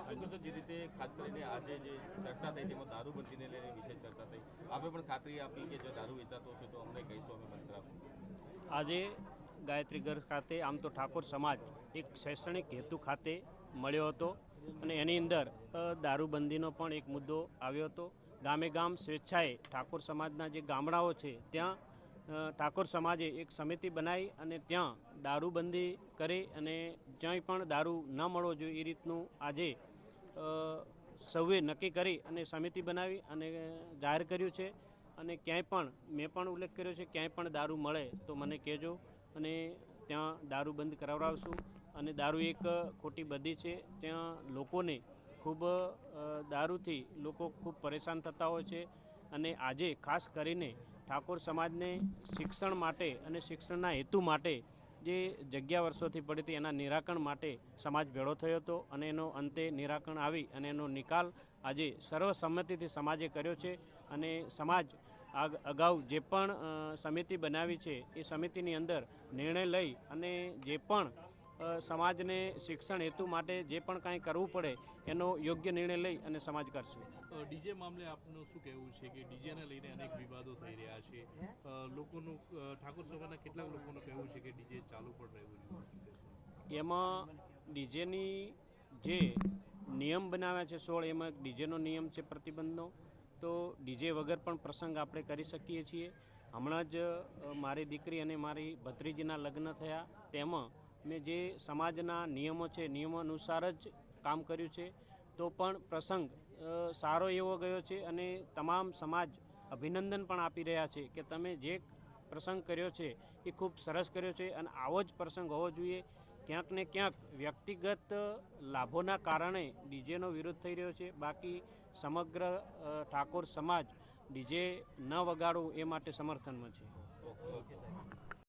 તો જે રીતે ખાસ કરીને આજે જે ચર્ચા થઈ તેમાં દારૂબંધીને લઈને વિશેષ ચર્ચા થઈ, આપણે પણ ખાતરી આપી કે જો દારૂ વેચાતો હશે તો અમને કહીશું, અમે બંધ કરાવશું। આજે ગાયત્રીગઢ ખાતે આમ તો ઠાકોર સમાજ એક શૈક્ષણિક હેતુ ખાતે મળ્યો હતો અને એની અંદર દારૂબંધીનો પણ એક મુદ્દો આવ્યો હતો। ગામે ગામ સ્વેચ્છાએ ઠાકોર સમાજના જે ગામડાઓ છે ત્યાં ઠાકોર સમાજે એક સમિતિ બનાવી અને ત્યાં દારૂબંધી કરી અને જ્યાંય પણ દારૂ ન મળવો જોઈએ એ રીતનું આજે સૌએ નક્કી કરી અને સમિતિ બનાવી અને જાહેર કર્યું છે। અને ક્યાંય પણ મેં પણ ઉલ્લેખ કર્યો છે, ક્યાંય પણ દારૂ મળે તો મને કહેજો અને ત્યાં દારૂ બંધ કરાવડાવશું। અને દારૂ એક ખોટી બધી છે, ત્યાં લોકોને ખૂબ દારૂથી લોકો ખૂબ પરેશાન થતા હોય છે અને આજે ખાસ કરીને ઠાકોર સમાજને શિક્ષણ માટે અને શિક્ષણના હેતુ માટે જે જગ્યા વર્ષોથી પડી હતી એના નિરાકરણ માટે સમાજ ભેળો થયો હતો અને એનો અંતે નિરાકરણ આવી અને એનો નિકાલ આજે સર્વસંમતિથી સમાજે કર્યો છે। અને સમાજ અગાઉ જે પણ સમિતિ બનાવી છે એ સમિતિની અંદર નિર્ણય લઈ અને જે પણ સમાજને શિક્ષણ હેતુ માટે જે પણ કાંઈ કરવું પડે એનો યોગ્ય નિર્ણય લઈ અને સમાજ કરશે। ડીજે મામલે આપનું શું કહેવું છે કે ડીજેને લઈને અનેક વિવાદો થઈ રહ્યા છે, લોકોનું ઠાકોર સમાજના કેટલાક લોકોનું કહેવું છે કે ડીજે ચાલુ પણ રહેવું જોઈએ, એમાં ડીજેની જે નિયમ બનાવ્યા છે 16 એમાં ડીજેનો નિયમ છે પ્રતિબંધનો, તો ડીજે વગર પણ પ્રસંગ આપણે કરી શકીએ છીએ। હમણાં જ મારી દીકરી અને મારી ભત્રીજીના લગ્ન થયા, તેમાં મેં જે સમાજના નિયમો છે નિયમો અનુસાર જ કામ કર્યું છે, તો પણ પ્રસંગ સારો એવો ગયો છે અને તમામ સમાજ અભિનંદન પણ આપી રહ્યા છે કે તમે જે પ્રસંગ કર્યો છે એ ખૂબ સરસ કર્યો છે અને આવો જ પ્રસંગ હોવો જોઈએ। ક્યાંક ને ક્યાંક વ્યક્તિગત લાભોના કારણે ડીજેનો વિરોધ થઈ રહ્યો છે, બાકી સમગ્ર ઠાકોર સમાજ ડીજે ન વગાડવું એ માટે સમર્થનમાં છે। ઓકે સાહેબ।